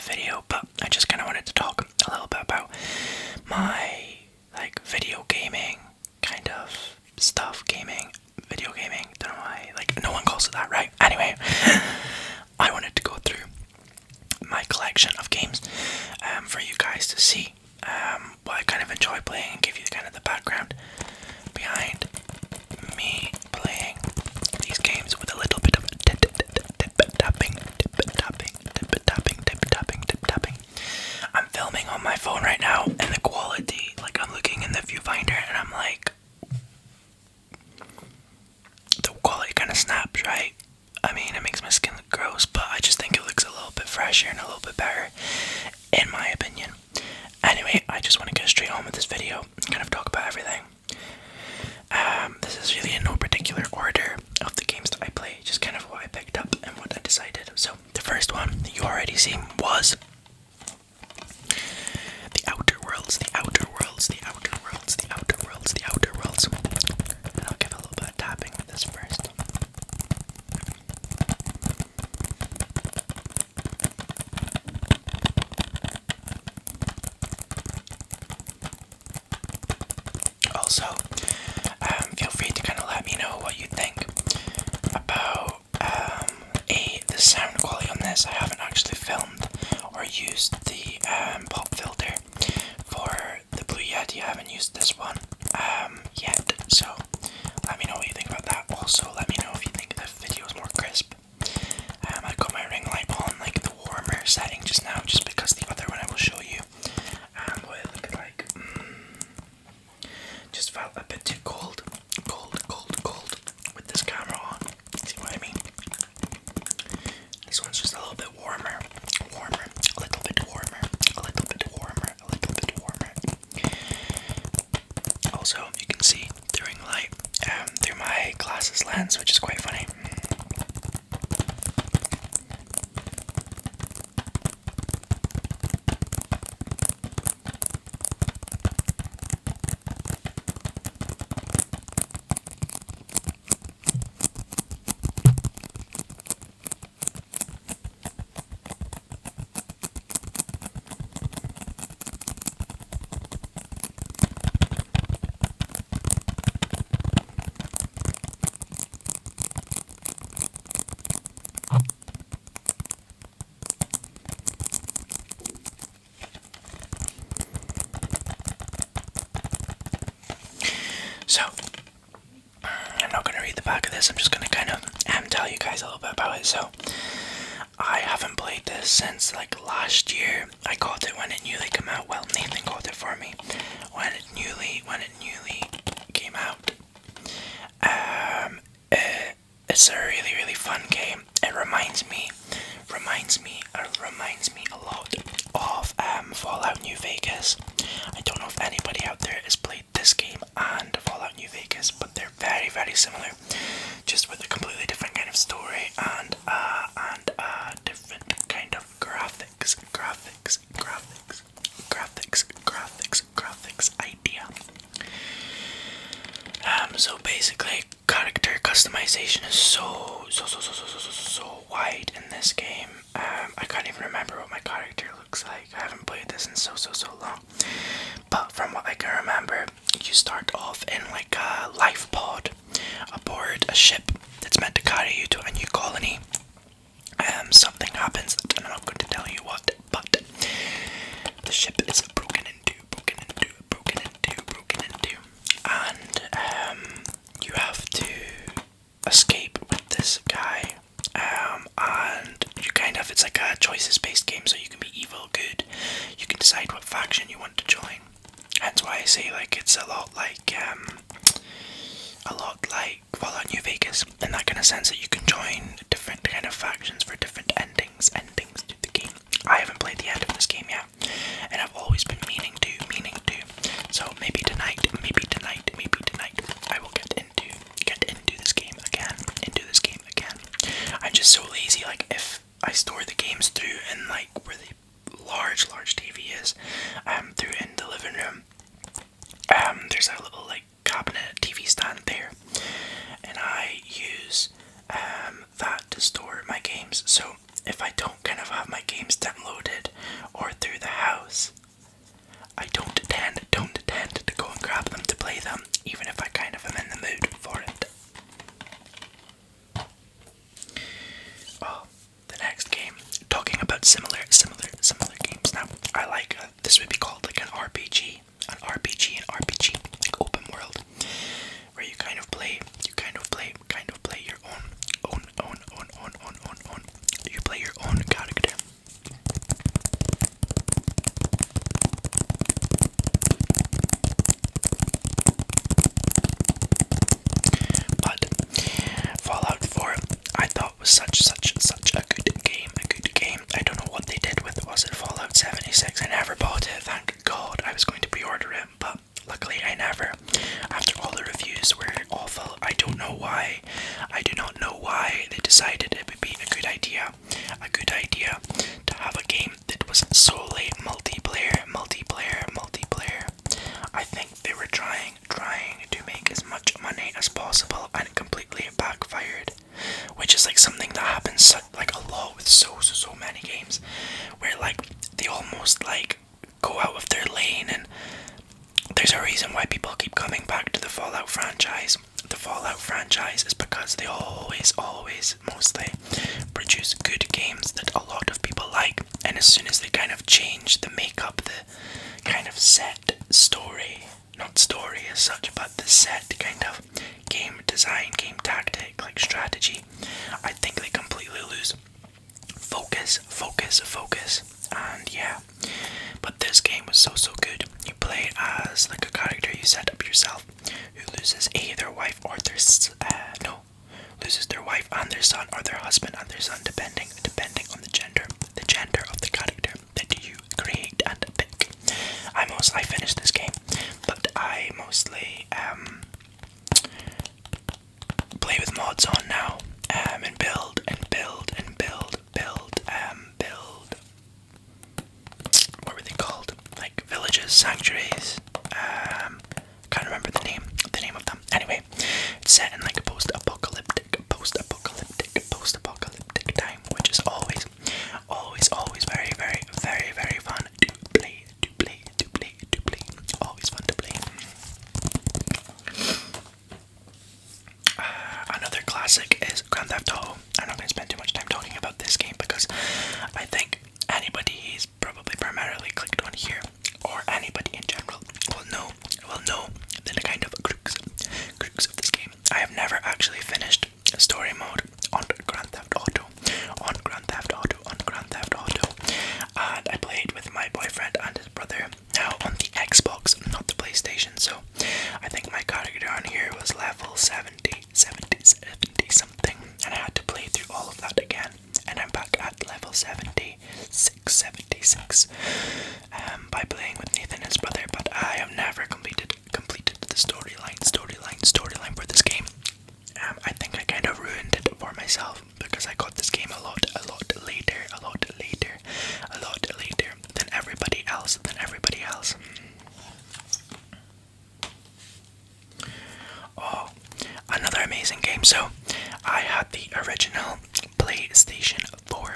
video, but I just kind of wanted to talk a little bit about my video gaming kind of stuff. Video gaming. Don't know why. No one calls it that, right? Anyway, I wanted to go through my collection of games for you guys to see what I kind of enjoy playing and give you kind of the background behind me playing these games with a little bit of tapping. I'm filming on my phone right now, and the quality, I'm looking in the viewfinder and I'm like, the quality kind of snaps, right? I mean, it makes my skin look gross, but I just think it looks a little bit fresher and a little bit better, in my opinion. Anyway, I just want to get straight on with this video and kind of talk about everything. This is really in no particular order of the games that I play, just kind of what I picked up and what I decided. So, the first one that you already seen was The Outer Worlds. And I'll give a little bit of tapping with this first. Also, feel free to kind of let me know what you think about the sound quality on this. I haven't actually filmed or used the pop filter for the Blue Yeti. I haven't used this one yet, so let me know what you think about that. Also, let me know if you think the video is more crisp. I got my ring light on the warmer setting just now, just because the other one I will show you what it looked like. Just felt a bit too cold with this camera on. See what I mean? This one's just a little bit warmer, a little bit warmer. Also, you can see the ring light through my glasses lens, which is quite funny. So, I'm not going to read the back of this, I'm just going to kind of tell you guys a little bit about it. So, I haven't played this since last year. I got it when it newly came out. Well, Nathan got it for me when it newly came out. It's a really fun game. It reminds me a lot of Fallout New Vegas. I don't know if anybody out there has played this game and Fallout New Vegas, but they're very similar, just with a completely different kind of story and different kind of graphics idea. So basically, character customization is so wide in this game. I can't even remember what my character looks like. I haven't played this in so long. But from what I can remember, you start off in a life pod aboard a ship that's meant to carry you to a new colony. Something happens, and I'm not going to tell you what, but the ship is broken into, and you have to escape with this guy. And it's a choices-based game, so you can be evil, good. You can decide what faction you want to join. Hence why I say it's a lot like Fallout New Vegas, in that kind of sense that you can join different kind of factions for different endings to the game. I haven't played the end of this game yet, and I've always been meaning to. So maybe tonight, I will get into this game again. I'm just so lazy. If I store the games through in where the large TV is, through in the living room. There's a little cabinet TV stand there, and I use that to store my games. So if I don't kind of have my games downloaded this would be called like an RPG, an RPG, like open world, where you kind of play your own. You play your own character. But Fallout 4, I thought was such a good game, I don't know what they did with, was it Fallout 76? I never bought it, thank God. I was going to pre-order it, but luckily I never. After all the reviews were awful, I don't know why. I do not know why they decided it would be a good idea to have a game that was solely multiplayer. I think they were trying to make as much money as possible, and it completely backfired. Which is like something that happens like a lot with so many games, where like they almost like go out of their lane, and there's a reason why people keep coming back to the Fallout franchise. The Fallout franchise is because they always mostly produce good games that a lot of people like, and as soon as they kind of change the makeup, the kind of set story, not story as such, but the set kind of game design, game tactic, like strategy, I think they completely lose focus, and yeah. But this game was so good. You play as like a character you set up yourself, who loses their wife or loses their wife and their son, or their husband and their son, depending on the gender of the character that you create and pick. I finished this game, but I mostly play with mods on now, and build. What were they called? Like villages, sanctuaries. Can't remember the name of them. Anyway, it's set in like a post-apocalyptic time, which is always very fun to play. Always fun to play. Another classic is Grand Theft Auto. I'm not going to spend too much time talking about this game because I think anybody who's probably primarily clicked on here, or anybody in general, will know the kind of crux of this game. I have never actually finished a story mode on Grand Theft Auto, and I played with my boyfriend and his brother now on the Xbox, not the PlayStation. So I think my character on here was level 70 something, and I had to play through all of that again, and I'm back at level 76 by playing with Nathan and his brother. But I have never completed the storyline for this game. I think I kind of ruined it for myself because I got this game a lot later than everybody else. Oh, another amazing game. So I had the original PlayStation 4.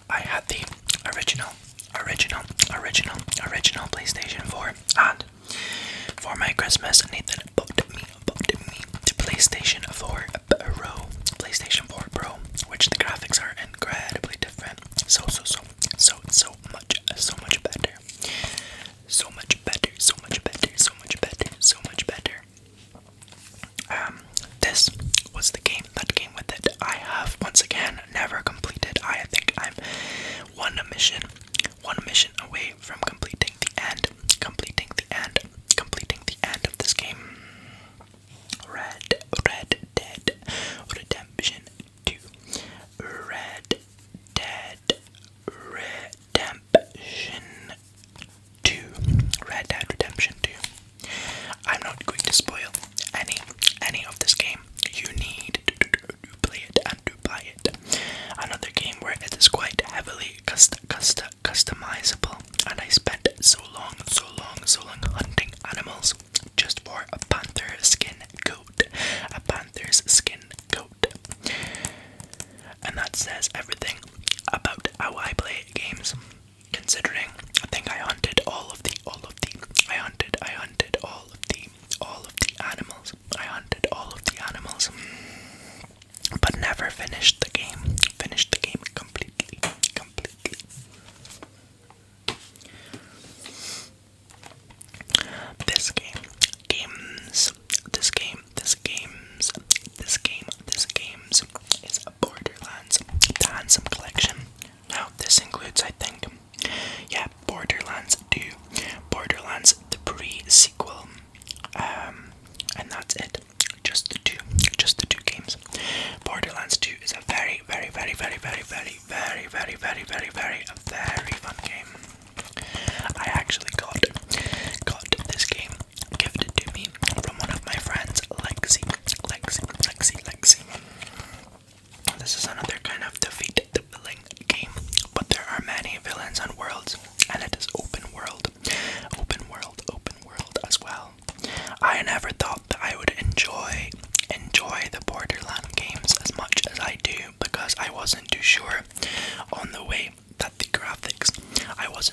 I had the original PlayStation 4, and for my Christmas, Nathan bought me the PlayStation 4 Pro, which the graphics are incredibly different. So much better. This was the game that came with it. I have once again never completed. I think I'm one mission away from completing the end of this game. Red Dead Redemption 2. Red Dead Redemption 2. I'm not going to spoil any of this game. You need to play it and to buy it. Another game where it is quite heavily customizable, and I spent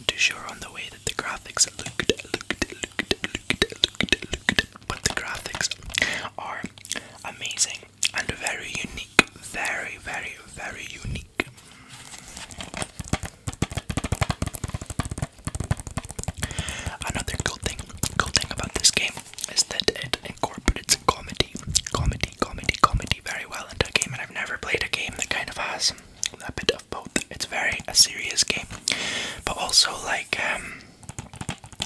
wasn't too sure on the way that the graphics looked, but the graphics are amazing and very unique, very, very, very unique. Another cool thing about this game is that it incorporates comedy very well into a game, and I've never played a game that kind of has a bit of both. It's very a serious game, but also like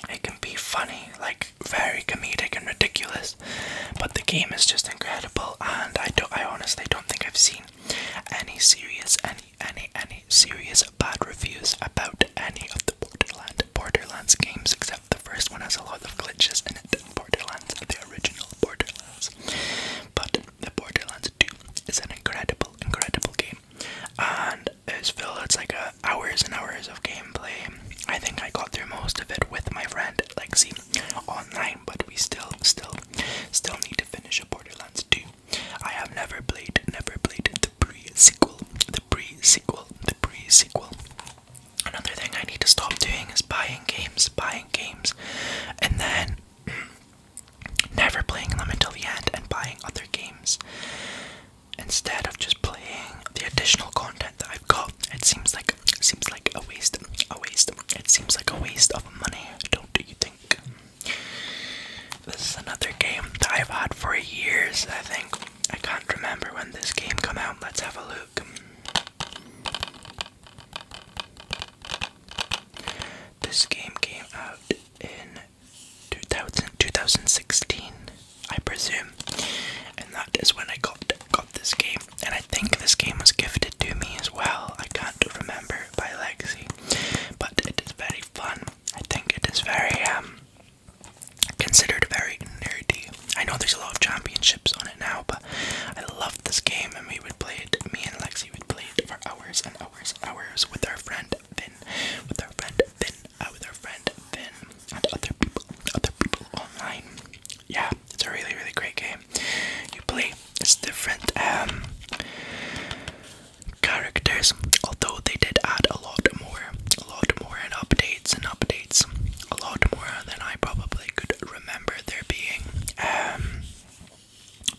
it can be funny, like very comedic and ridiculous. But the game is just incredible, and I honestly don't think I've seen any serious bad reviews about any of the Borderlands games, except the first one has a lot of glitches in it. Borderlands, the original Borderlands. But the Borderlands 2 is an incredible game, and it's like hours and hours of gameplay. I think I got through most of it with my friend Lexi online, but we still need to finish a Borderlands 2. I have never played the pre-sequel. Another thing I need to stop doing is buying games, and then never playing them until the end and buying other games instead of just playing the additional content that I've got. It seems like a waste. It seems like a waste of money, don't you think? This is another game that I've had for years, I think. I can't remember when this game came out. Let's have a look. This game came out in 2016, I presume, and that is when I got this game. And I think this game was gifted to me as well. I can't remember, by Lexi, but it is very fun. I think it is very considered very nerdy. I know there's a lot of championships on it now, but I loved this game, and me and Lexi would play it for hours and hours with our friend Finn, and other people online. Yeah, it's a really, really great game. You play as different characters, although they did add a lot more in updates, a lot more than I probably could remember there being.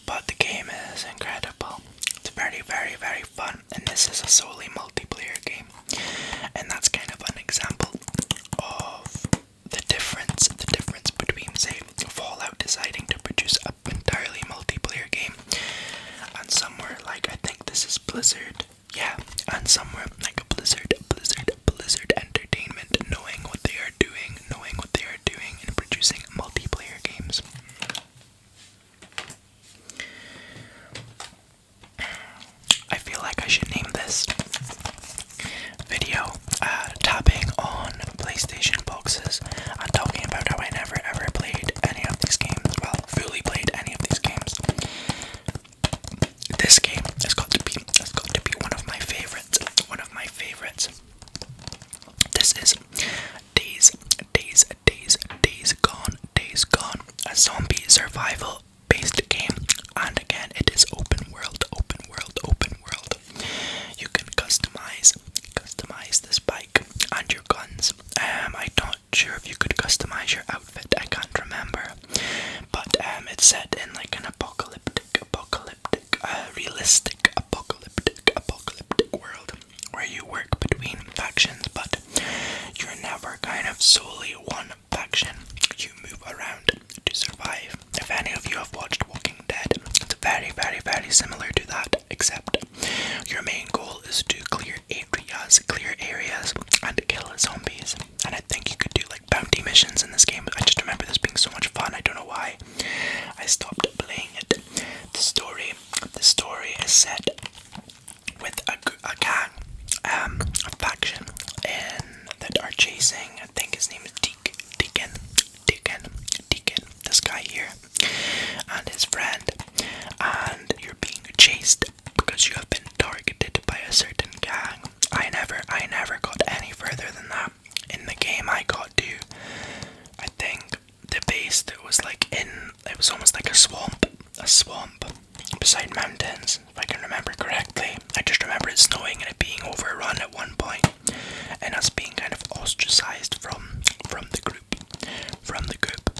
But the game is incredible. It's very, very, very fun, and this is a solely multiplayer game, and that's kind of an example of the difference between, say, Fallout deciding to produce an entirely multiplayer game, and somewhere like, I think this is Blizzard, yeah, and somewhere like a Blizzard Entertainment knowing what they are doing in producing multiplayer games. I feel like I should name this video tapping on PlayStation boxes and talking about how I never ever played any of these games. Well, fully played any of these games. This game has got to be one of my favorites. This is Days Gone, a zombie survival based game, and again it is open world. You can customize this bike and your guns. I'm not sure if you could customize your outfit, I can't remember, but it's set in like an realistic apocalyptic world where you work between factions, but you're never kind of solely one faction. You move around to survive. If any of you have watched Walking Dead, it's very, very, very similar to that, except your main goal is to clear areas and kill zombies. And I think you could do like bounty missions in this game. I just remember this being so much fun. I don't know why I stopped playing it. The story is set with a gang, a faction, that are chasing, I think his name is Deacon, this guy here, and his friend, and you're being chased because you have been targeted by a certain gang. I never got any further than that. In the game I got to, I think, the base that was like it was almost like a swamp beside mountains, if I can remember correctly. I just remember it snowing and it being overrun at one point, and us being kind of ostracized from the group.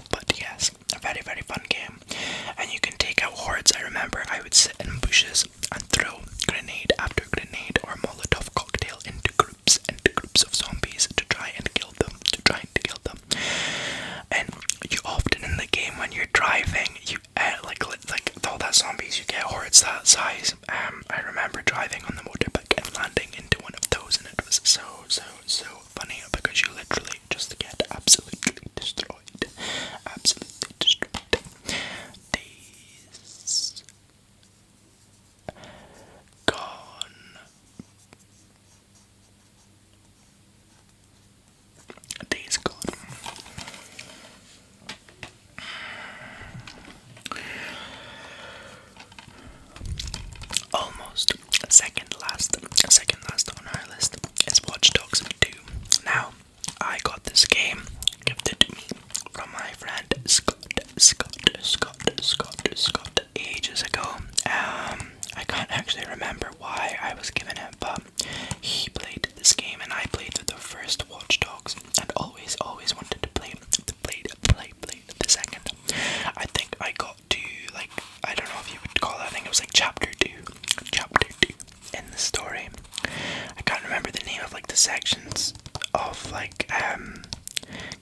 But yes, a very very fun game, and you can take out hordes. I remember I would sit in bushes and throw grenade after grenade or Molotov cocktail into groups of zombies to try and kill them. And you often in the game when you're driving, you like all that zombies, you get hordes that size. I remember driving on the motorbike and landing into one of those, and it was so funny because you literally just get absolutely destroyed. Absolutely destroyed. Days gone. Days gone. Almost second last on our list is Watch Dogs 2. Now, I got this game gifted to me from my friend Scott ages ago. I can't actually remember why I was given it, but he played this game and I played the first Watch Dogs and always wanted to play the second. I think I got to, like, I don't know if you would call it, I think it was like chapter 2 in the story. I can't remember the name of like the sections of like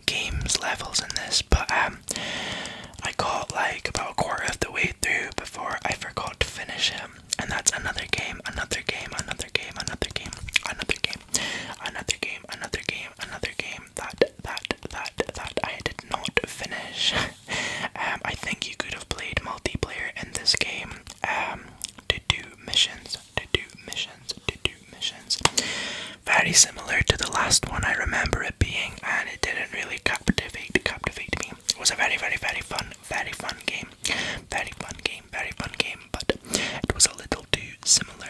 games levels in this, but I got like about a quarter of the way through before I forgot to finish it. And that's another game that I did not finish. I think you could have played multiplayer in this game to do missions. Very similar to the last one, I remember it being, and it didn't really captivate me. It was a very fun game. Very fun game, but it was a little too similar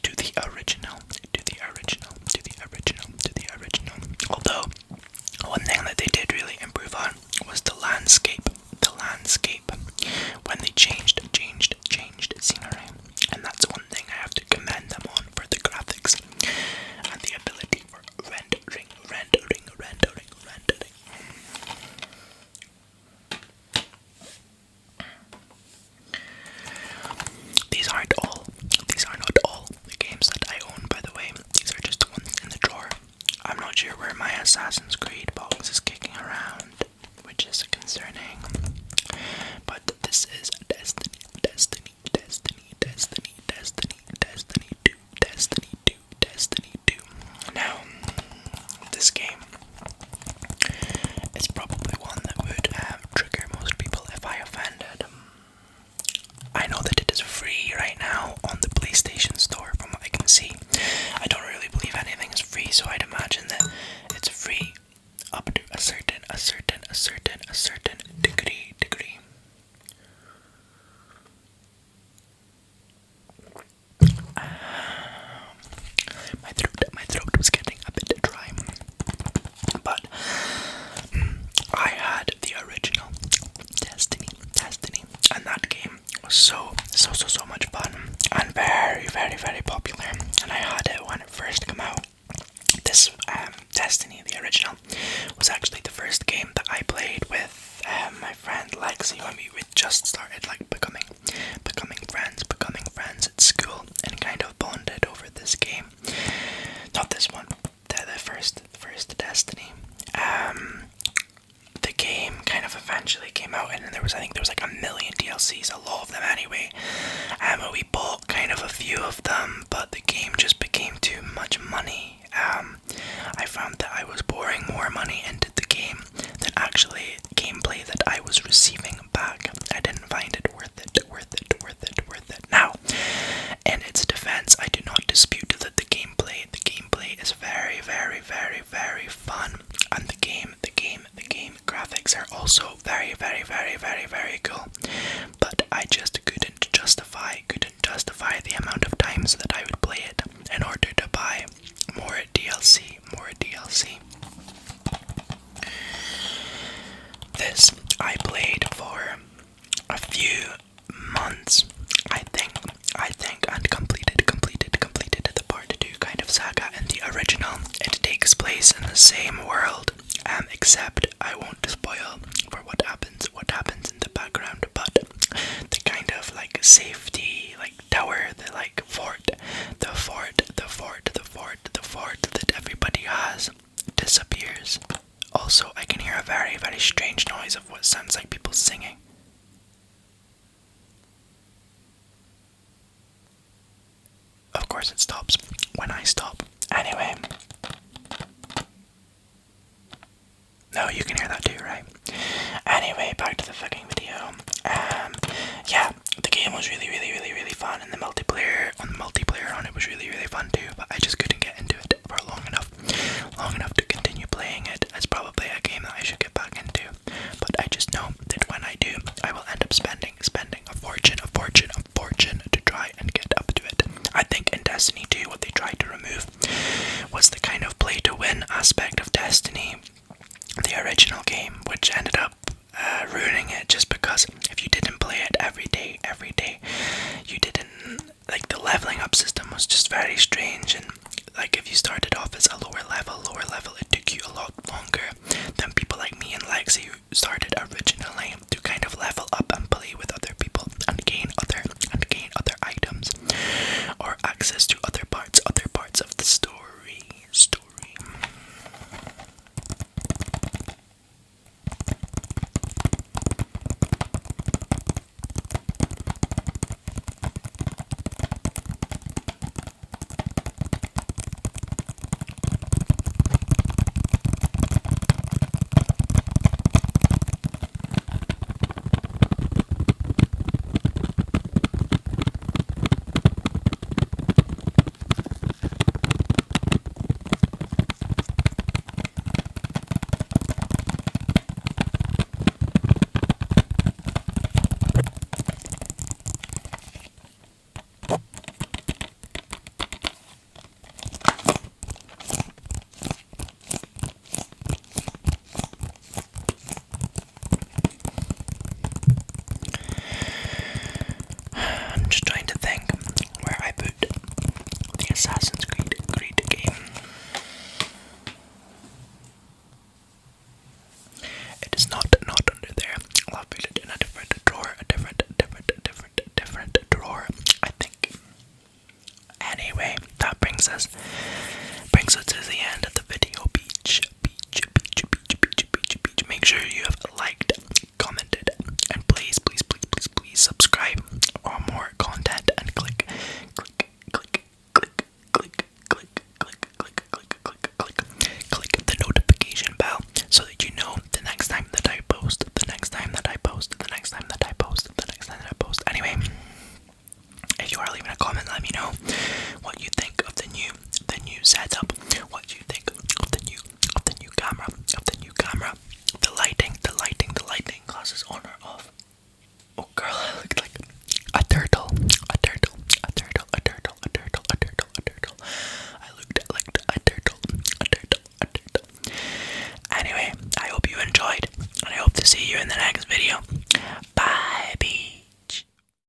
to the original. Although, one thing that they did really improve on was the landscape. When they changed scenery, and that's one thing I have to commend them on for the graphics and the ability for rendering. These are not all the games that I own, by the way. These are just the ones in the drawer. I'm not sure where my Assassin's Creed box is kicking around, which is concerning. But this is Destiny 2. Now, this game is probably one that would trigger most people if I offended. I know that it is free right now on the PlayStation Store from what I can see. I don't really believe anything is free, so I'd imagine that it's free up to a certain degree. My throat was getting a bit dry, but I had the original Destiny, and that game was so much fun and very popular, and I had it when it first came out. This Destiny, the original, was actually the first game that I played with my friend Lexi when we just started like becoming friends at school, and kind of bonded over this game. Not this one, the first Destiny. The game kind of eventually came out, and I think there was like a million DLCs, a lot of them anyway. We bought kind of a few of them, but the game just became too much money. I found that I was pouring more money into the game than actually gameplay that I was receiving back. I didn't find it worth it. Now, in its defense, I do not dispute that the gameplay is very fun, and the game graphics are also very cool. But I just couldn't justify the amount of times that I would play it in order to buy more DLC. place in the same world, except I won't spoil for what happens in the background, but the kind of like safety, like tower, the like fort that everybody has disappears. Also, I can hear a very, very strange noise of what sounds like people singing. Of course, it stops when I stop. Anyway. No, you can hear that too, right? Anyway, back to the fucking video. Yeah, the game was really, really, really, really fun, and the multiplayer on it was really, really fun too. But I just couldn't get into it for long enough to continue playing it. It's probably a game that I should get back into. But I just know that when I do, I will end up spending a fortune to try and get up to it. I think in Destiny 2, what they tried to remove was the kind of play to win aspect of Destiny, the original game, which ended up ruining it, just because if you didn't play it every day, you didn't, like, the leveling up system was just very strange, and like if you started off as a lower level, it took you a lot longer than people like me and Lexi who started originally to kind of level up and play with other people and gain other items or access to other parts of the story. I'm just trying to think where I put the Assassin's Creed game. It is not under there. I'll put it in a different drawer, a different drawer, I think. Anyway, that brings us to the end of the video. Beach. Make sure you have liked, commented, and please subscribe for more content, and click the notification bell so that you know the next time that I post. Anyway, if you are leaving a comment, let me know what you think of the new setup, what you think of the new camera, the lighting, glasses on or off. Oh girl, I look like a turtle. I looked like a turtle. Anyway, I hope you enjoyed, and I hope to see you in the next video.